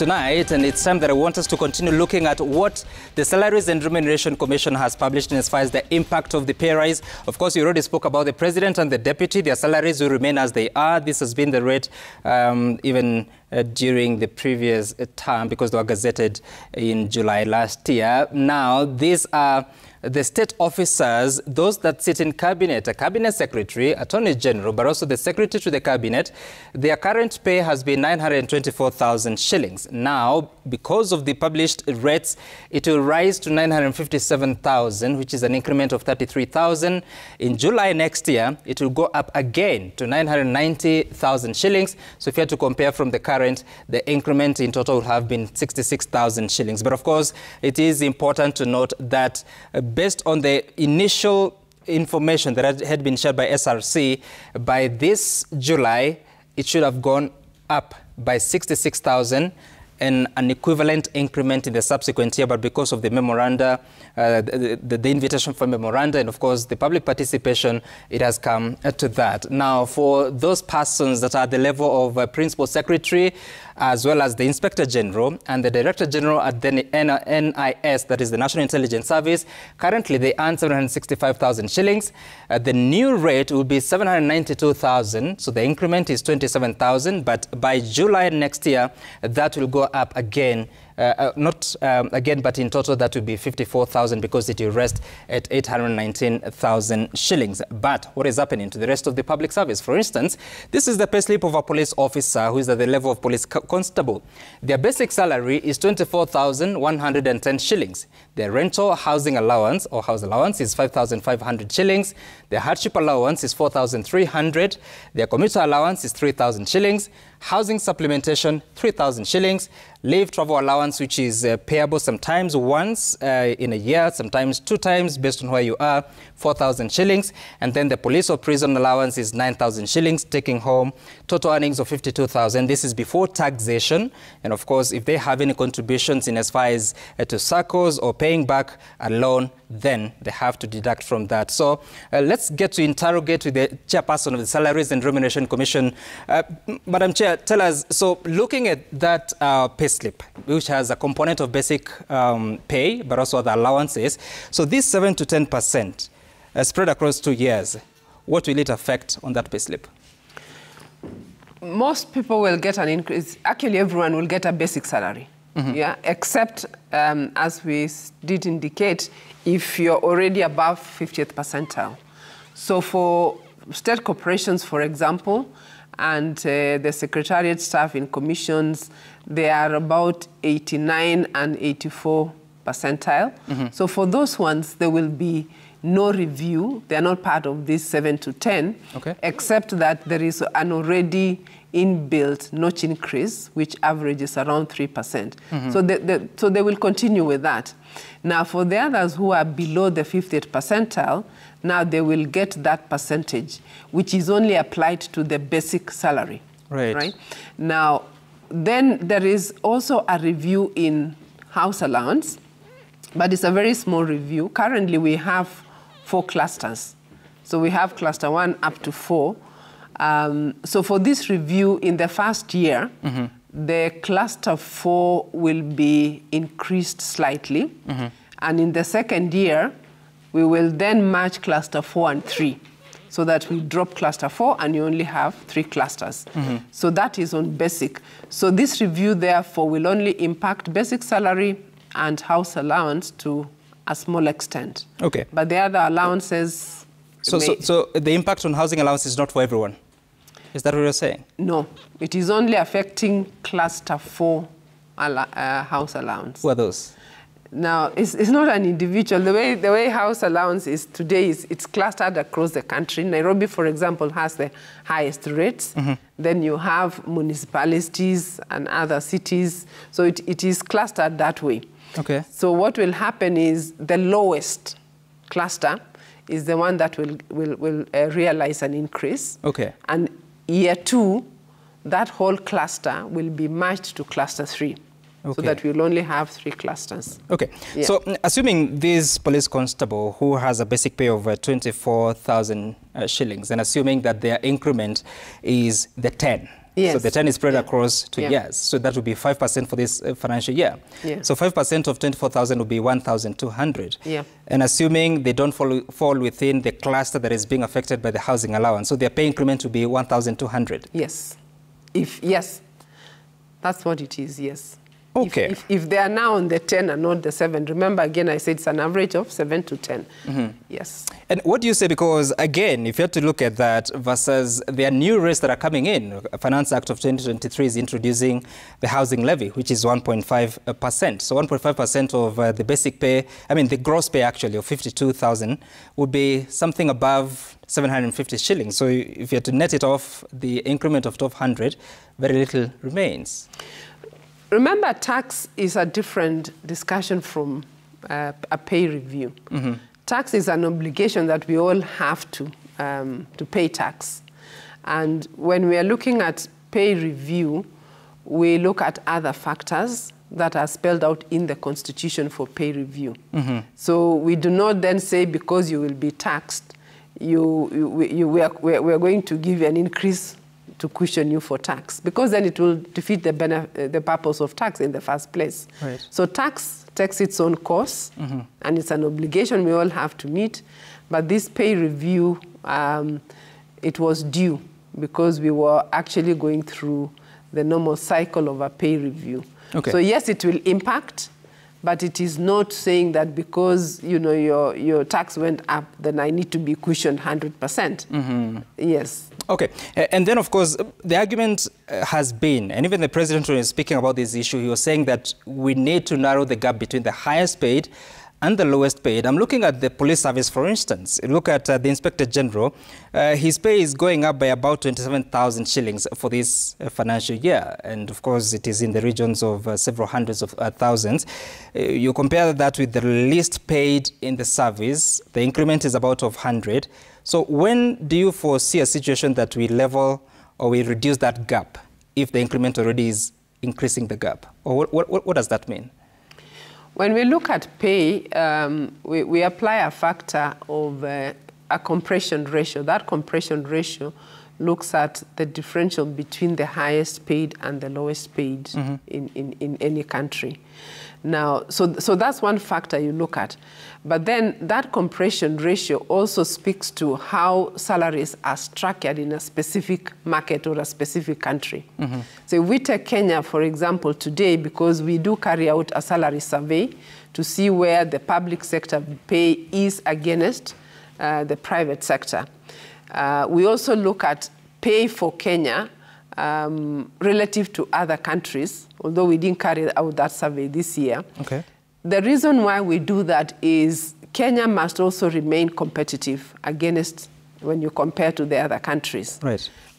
tonight, and it's time that I want us to continue looking at what the Salaries and Remuneration Commission has published in as far as the impact of the pay rise. Of course, you already spoke about the president and the deputy. Their salaries will remain as they are. This has been the rate even during the previous term because they were gazetted in July last year. Now, these are the state officers, those that sit in cabinet, a cabinet secretary, attorney general, but also the secretary to the cabinet. Their current pay has been 924,000 shillings. Now, because of the published rates, it will rise to 957,000, which is an increment of 33,000. In July next year, it will go up again to 990,000 shillings. So if you had to compare from the current, the increment in total would have been 66,000 shillings. But of course, it is important to note that based on the initial information that had been shared by SRC, by this July, it should have gone up by 66,000 and an equivalent increment in the subsequent year. But because of the memoranda, the invitation for memoranda, and of course the public participation, it has come to that. Now, for those persons that are at the level of principal secretary, as well as the Inspector General and the Director General at the NIS, that is the National Intelligence Service, currently they earn 765,000 shillings. The new rate will be 792,000, so the increment is 27,000, but by July next year, that will go up again. Again, but in total that will be 54,000 because it will rest at 819,000 shillings. But what is happening to the rest of the public service? For instance, this is the payslip of a police officer who is at the level of police constable. Their basic salary is 24,110 shillings. Their rental housing allowance or house allowance is 5,500 shillings. Their hardship allowance is 4,300. Their commuter allowance is 3,000 shillings. Housing supplementation, 3,000 shillings. Leave travel allowance, which is payable sometimes once in a year, sometimes 2 times based on where you are, 4,000 shillings. And then the police or prison allowance is 9,000 shillings, taking home total earnings of 52,000. This is before taxation. And of course, if they have any contributions in as far as to SACCOs or paying back a loan, then they have to deduct from that. So let's get to interrogate with the chairperson of the Salaries and Remuneration Commission. Madam Chair, tell us, so looking at that pay slip, which has a component of basic pay, but also other allowances, so this 7 to 10% spread across 2 years, what will it affect on that pay slip? Most people will get an increase. Actually, everyone will get a basic salary. Yeah, except, as we did indicate, if you're already above 50th percentile. So for state corporations, for example, and the secretariat staff in commissions, they are about 89 and 84 percentile. So for those ones, there will be no review. They're not part of this 7 to 10, except that there is an already inbuilt notch increase, which averages around 3%. So they will continue with that. Now, for the others who are below the 50th percentile, now they will get that percentage, which is only applied to the basic salary. Right? Now, then there is also a review in house allowance, but it's a very small review. Currently, we have 4 clusters. So we have cluster 1 up to 4. So for this review, in the first year, the cluster 4 will be increased slightly. And in the second year, we will then match cluster 4 and 3, so that we drop cluster 4 and you only have 3 clusters. So that is on basic. So this review, therefore, will only impact basic salary and house allowance to a small extent. But the other allowances... So the impact on housing allowance is not for everyone? Is that what you're saying? No, it is only affecting cluster 4 house allowance. Who are those? Now, it's not an individual. The way house allowance is today, it's clustered across the country. Nairobi, for example, has the highest rates. Then you have municipalities and other cities. So it is clustered that way. So what will happen is the lowest cluster is the one that will realize an increase. And year 2, that whole cluster will be merged to cluster 3. So that we'll only have 3 clusters. So assuming this police constable who has a basic pay of 24,000 shillings, and assuming that their increment is the 10, Yes. So the 10 is spread across 2 years. So that would be 5% for this financial year. So 5% of 24,000 would be 1,200. And assuming they don't fall within the cluster that is being affected by the housing allowance, so their pay increment would be 1,200. Yes. Yes. That's what it is, yes. Okay. If they are now on the 10 and not the 7, remember again I said it's an average of 7 to 10. Yes. And what do you say, because again, if you have to look at that versus there are new rates that are coming in, Finance Act of 2023 is introducing the housing levy, which is 1.5%. So 1.5% of the basic pay, I mean the gross pay actually of 52,000 would be something above 750 shillings. So if you had to net it off, the increment of 1,200, very little remains. Remember, tax is a different discussion from a pay review. Tax is an obligation that we all have to pay tax. And when we are looking at pay review, we look at other factors that are spelled out in the Constitution for pay review. So we do not then say because you will be taxed, we are going to give you an increase to cushion you for tax, because then it will defeat the purpose of tax in the first place. So tax takes its own course, and it's an obligation we all have to meet. But this pay review, it was due because we were actually going through the normal cycle of a pay review. So yes, it will impact, but it is not saying that because your tax went up, then I need to be cushioned 100%. Yes. Okay. And then, of course, the argument has been, and even the president, when he was speaking about this issue, he was saying that we need to narrow the gap between the highest paid and the lowest paid. I'm looking at the police service, for instance. Look at the Inspector General. His pay is going up by about 27,000 shillings for this financial year. And of course, it is in the regions of several hundreds of thousands. You compare that with the least paid in the service, the increment is about 100. So when do you foresee a situation that we level or we reduce that gap if the increment already is increasing the gap? Or what does that mean? When we look at pay, we apply a factor of a compression ratio. That compression ratio looks at the differential between the highest paid and the lowest paid in any country. Now, so that's one factor you look at. But then that compression ratio also speaks to how salaries are structured in a specific market or a specific country. So if we take Kenya, for example, today, because we do carry out a salary survey to see where the public sector pay is against the private sector. We also look at pay for Kenya relative to other countries, although we didn't carry out that survey this year. The reason why we do that is Kenya must also remain competitive against when you compare to the other countries.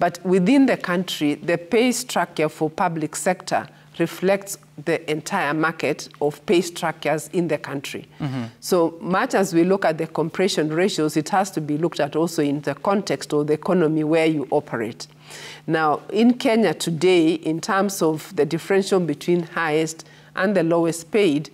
But within the country, the pay structure for public sector reflects the entire market of pay structures in the country. So much as we look at the compression ratios, it has to be looked at also in the context of the economy where you operate. Now, in Kenya today, in terms of the differential between highest and the lowest paid,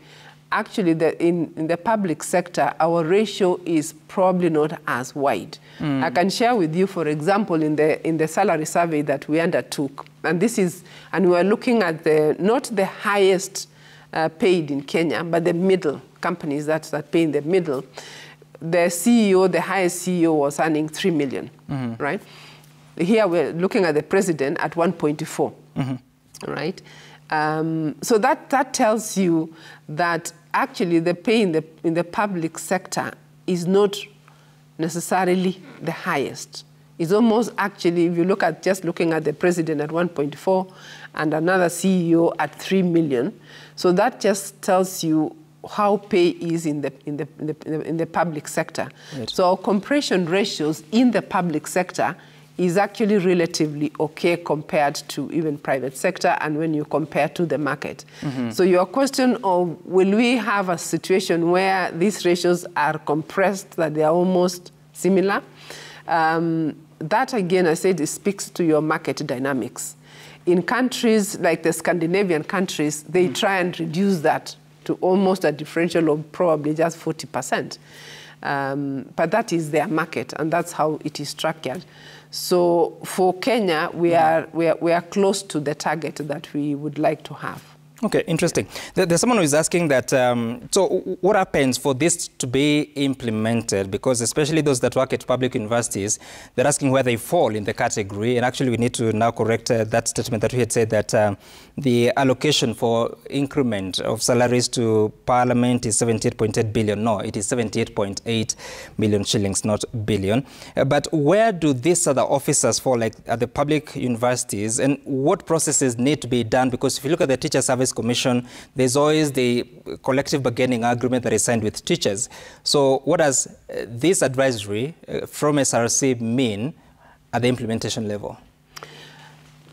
actually, in the public sector, our ratio is probably not as wide. I can share with you, for example, in the salary survey that we undertook, and we were looking at not the highest paid in Kenya, but the middle companies that pay in the middle. The CEO, the highest CEO, was earning 3 million, right? Here we're looking at the president at 1.4, right? So that tells you that actually the pay in the public sector is not necessarily the highest. It's almost actually, if you look at just looking at the president at 1.4 and another CEO at 3 million, so that just tells you how pay is in the public sector. So our compression ratios in the public sector is actually relatively okay compared to even private sector and when you compare to the market. So your question of will we have a situation where these ratios are compressed, that they are almost similar? That again, I said, it speaks to your market dynamics. In countries like the Scandinavian countries, they try and reduce that to almost a differential of probably just 40%. But that is their market, and that's how it is structured. So for Kenya, we are close to the target that we would like to have. Okay, interesting. There's someone who is asking that, so what happens for this to be implemented? Because especially those that work at public universities, they're asking where they fall in the category. And actually, we need to now correct that statement that we had said that the allocation for increment of salaries to Parliament is 78.8 billion. No, it is 78.8 million shillings, not billion. But where do these other officers fall, like at the public universities, and what processes need to be done? Because if you look at the Teacher Service Commission, there's always the collective bargaining agreement that is signed with teachers. So what does this advisory from SRC mean at the implementation level?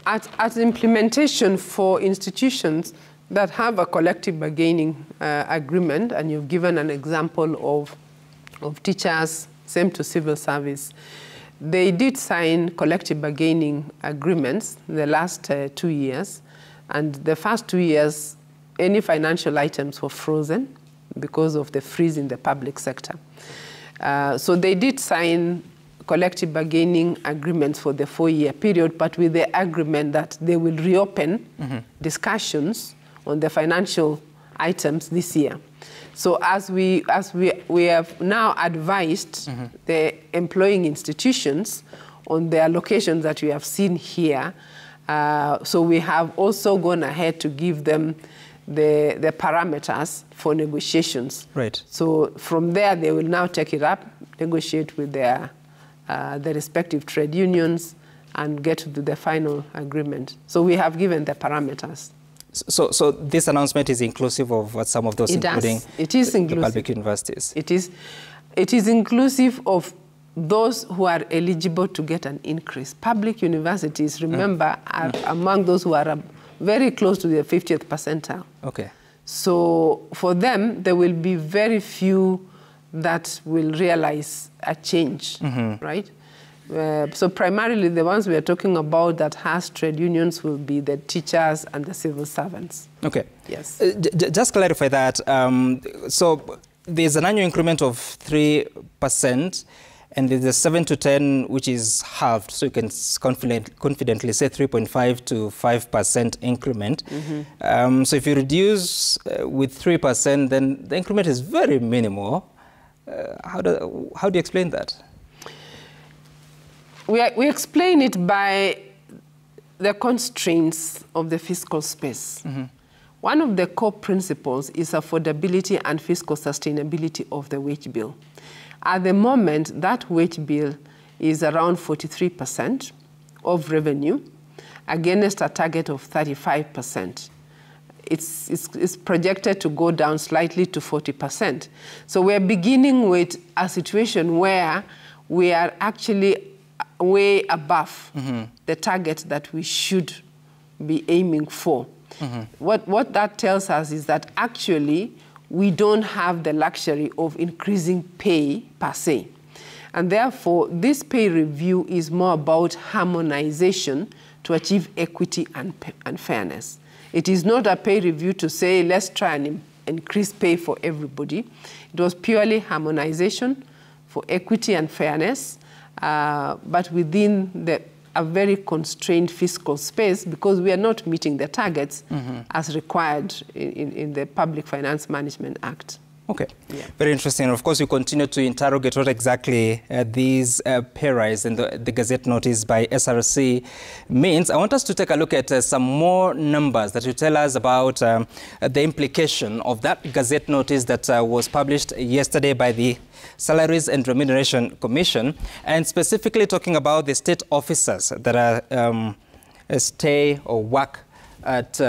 At implementation for institutions that have a collective bargaining agreement, and you've given an example of teachers, same to civil service, they did sign collective bargaining agreements the last 2 years. And the first 2 years, any financial items were frozen because of the freeze in the public sector. So they did sign collective bargaining agreements for the 4-year period, but with the agreement that they will reopen discussions on the financial items this year. So as we have now advised the employing institutions on the allocations that we have seen here, so we have also gone ahead to give them the parameters for negotiations. Right. So from there, they will now take it up, negotiate with their the respective trade unions, and get to the final agreement. So we have given the parameters. So this announcement is inclusive of what some of those, including the public universities? It is inclusive of those who are eligible to get an increase. Public universities, remember, are among those who are very close to the 50th percentile. Okay. So for them, there will be very few that will realize a change, right? So primarily the ones we are talking about that has trade unions will be the teachers and the civil servants. Okay. Yes. Just clarify that. So there's an annual increment of 3%, and there's a 7 to 10, which is halved. So you can confidently say 3.5 to 5% increment. So if you reduce with 3%, then the increment is very minimal. How do you explain that? We explain it by the constraints of the fiscal space. One of the core principles is affordability and fiscal sustainability of the wage bill. At the moment, that wage bill is around 43% of revenue against a target of 35%. It's projected to go down slightly to 40%. So we're beginning with a situation where we are actually way above the target that we should be aiming for. What that tells us is that actually we don't have the luxury of increasing pay per se. And therefore, this pay review is more about harmonization to achieve equity and fairness. It is not a pay review to say, let's try and increase pay for everybody. It was purely harmonization for equity and fairness, but within a very constrained fiscal space, because we are not meeting the targets as required in the Public Finance Management Act. Okay, very interesting. Of course, you continue to interrogate what exactly these pay rise and the Gazette notice by SRC means. I want us to take a look at some more numbers that will tell us about the implication of that Gazette notice that was published yesterday by the Salaries and Remuneration Commission, and specifically talking about the state officers that are stay or work at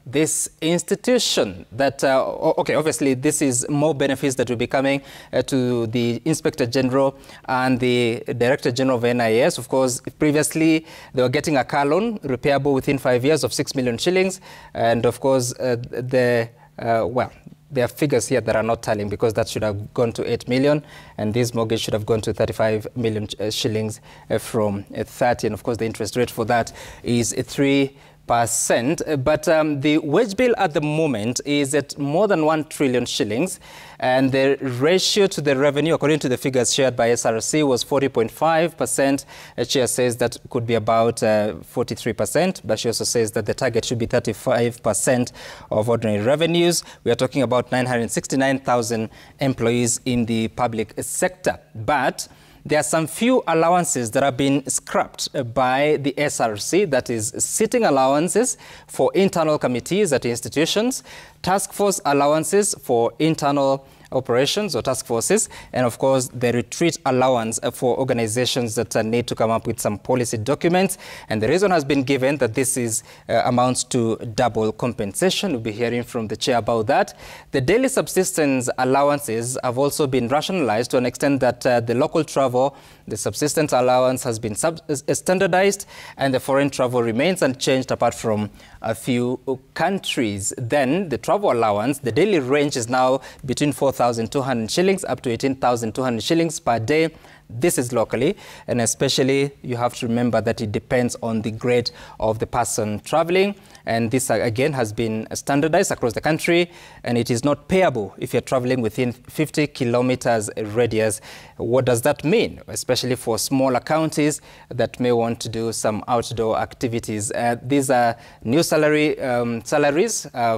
this institution that, okay, obviously this is more benefits that will be coming to the Inspector General and the Director General of NIS. Of course, previously they were getting a car loan repairable within 5 years of 6 million shillings. And of course, well, there are figures here that are not telling, because that should have gone to 8 million, and this mortgage should have gone to 35 million shillings from 30. And of course, the interest rate for that is 3%. But the wage bill at the moment is at more than 1 trillion shillings, and the ratio to the revenue, according to the figures shared by SRC, was 40.5%. The chair says that could be about 43%, but she also says that the target should be 35% of ordinary revenues. We are talking about 969,000 employees in the public sector. But there are some few allowances that have been scrapped by the SRC, that is sitting allowances for internal committees at institutions, task force allowances for internal operations or task forces, and of course the retreat allowance for organizations that need to come up with some policy documents. And the reason has been given that this is amounts to double compensation. We'll be hearing from the chair about that. The daily subsistence allowances have also been rationalized to an extent that the local travel, the subsistence allowance has been standardized, and the foreign travel remains unchanged apart from a few countries. Then the travel allowance, the daily range is now between 4,200 shillings up to 18,200 shillings per day. This is locally, and especially you have to remember that it depends on the grade of the person traveling. And this, again, has been standardized across the country, and it is not payable if you're traveling within 50 kilometers radius. What does that mean? Especially for smaller counties that may want to do some outdoor activities. These are new salaries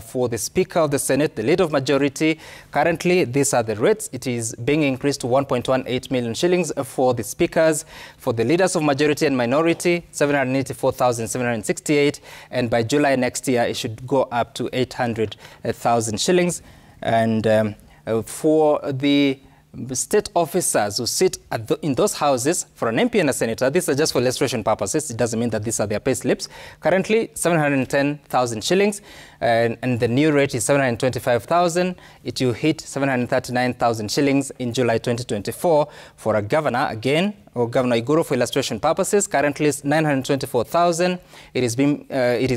for the Speaker of the Senate, the Leader of Majority. Currently, these are the rates. It is being increased to 1.18 million shillings for the speakers. For the Leaders of Majority and Minority, 784,768, and by July next year, it should go up to 800,000 shillings. And for the state officers who sit in those houses, for an MP and a senator, these are just for illustration purposes. It doesn't mean that these are their pay slips. Currently, 710,000 shillings, and the new rate is 725,000. It will hit 739,000 shillings in July 2024. For a governor, again, or Governor Iguru, for illustration purposes, currently is 924,000. It is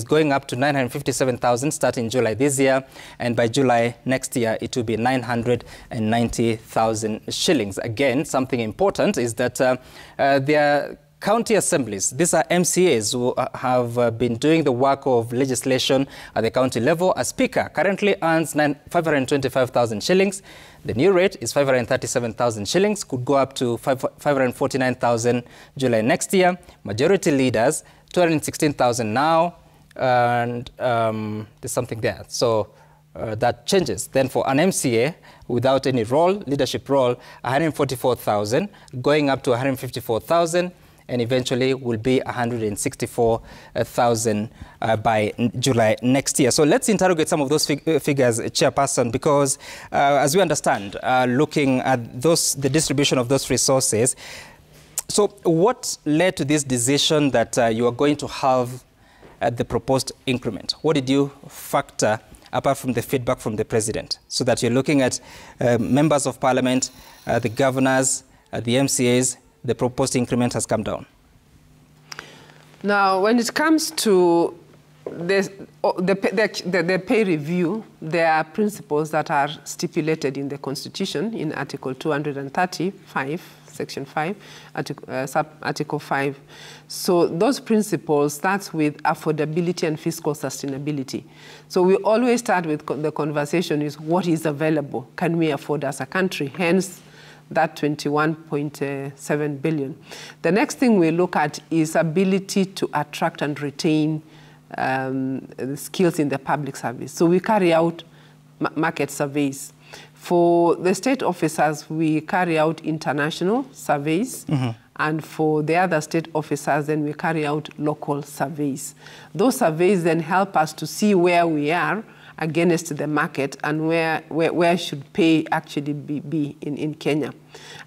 going up to 957,000 starting July this year, and by July next year it will be 990,000 shillings. Again, something important is that there county assemblies, these are MCAs who have been doing the work of legislation at the county level. A speaker currently earns 525,000 shillings. The new rate is 537,000 shillings, could go up to 549,000 July next year. Majority leaders, 216,000 now, and there's something there. So that changes. Then for an MCA without any role, leadership role, 144,000, going up to 154,000. And eventually will be 164,000 by July next year. So let's interrogate some of those figures, Chairperson, because as we understand, looking at the distribution of those resources, so what led to this decision that you are going to have the proposed increment? What did you factor apart from the feedback from the President, so that you're looking at members of Parliament, the governors, the MCAs, the proposed increment has come down? Now, when it comes to the pay review, there are principles that are stipulated in the Constitution in Article 235, Section 5, Article 5. So those principles start with affordability and fiscal sustainability. So we always start with the conversation is what is available? Can we afford as a country? Hence, that 21.7 billion. The next thing we look at is ability to attract and retain skills in the public service. So we carry out market surveys. For the state officers, we carry out international surveys. Mm-hmm. And for the other state officers, then we carry out local surveys. Those surveys then help us to see where we are against the market and where should pay actually be in Kenya.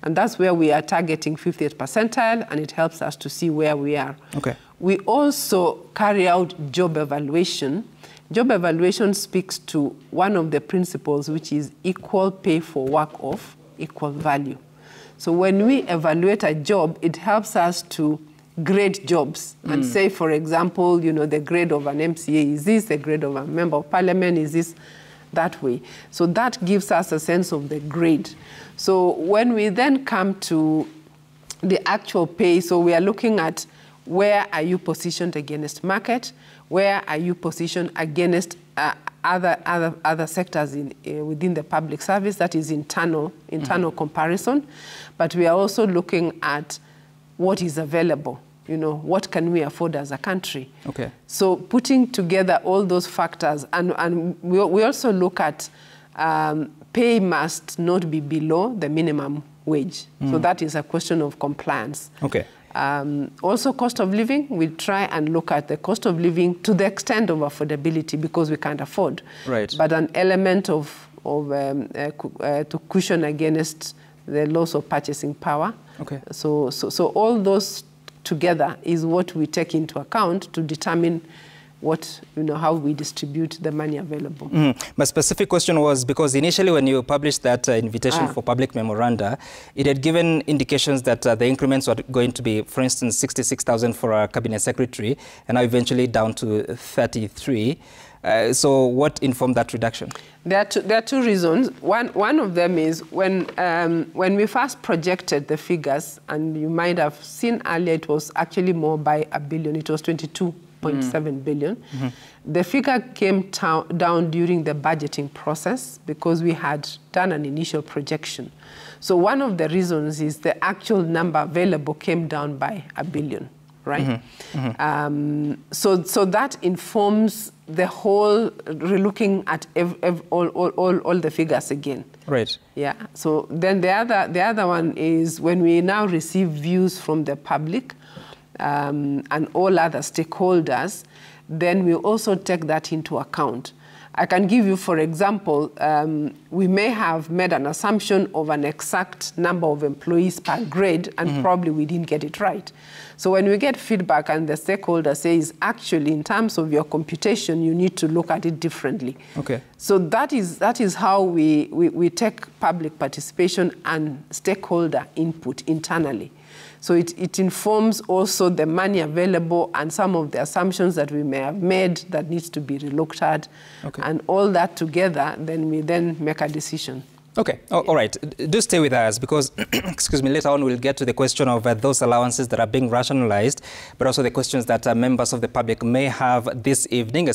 And that's where we are targeting 50th percentile, and it helps us to see where we are. Okay. We also carry out job evaluation. Job evaluation speaks to one of the principles, which is equal pay for work of equal value. So when we evaluate a job, it helps us to grade jobs and say, for example, you know, the grade of an MCA is this, the grade of a member of parliament is this, that way. So that gives us a sense of the grade. So when we then come to the actual pay, so we are looking at where are you positioned against market, where are you positioned against other sectors within the public service. That is internal comparison. But we are also looking at what is available. You know, what can we afford as a country? Okay. So putting together all those factors, and we also look at pay must not be below the minimum wage. So that is a question of compliance. Okay. Also cost of living, we try and look at the cost of living to the extent of affordability because we can't afford. Right. But an element to cushion against the loss of purchasing power. Okay. So all those together is what we take into account to determine what, how we distribute the money available. My specific question was because initially when you published that invitation for public memoranda, it had given indications that the increments were going to be, for instance, 66,000 for a cabinet secretary, and now eventually down to 33. So what informed that reduction? There are two reasons. One of them is when we first projected the figures, and you might have seen earlier, it was actually more by $1 billion. It was 22.7 billion. The figure came down during the budgeting process because we had done an initial projection. So one of the reasons is the actual number available came down by $1 billion. Right? So that informs the whole relooking at all the figures again. Right. Yeah. So then the other one is when we now receive views from the public and all other stakeholders, then we also take that into account. I can give you, for example, we may have made an assumption of an exact number of employees per grade, and probably we didn't get it right. So when we get feedback and the stakeholder says, actually, in terms of your computation, you need to look at it differently. Okay. So that is how we take public participation and stakeholder input internally. So it informs also the money available and some of the assumptions that we may have made that needs to be relooked at. Okay. And all that together, then we make a decision. Okay, all right. Do stay with us because, excuse me, later on we'll get to the question of those allowances that are being rationalized, but also the questions that members of the public may have this evening.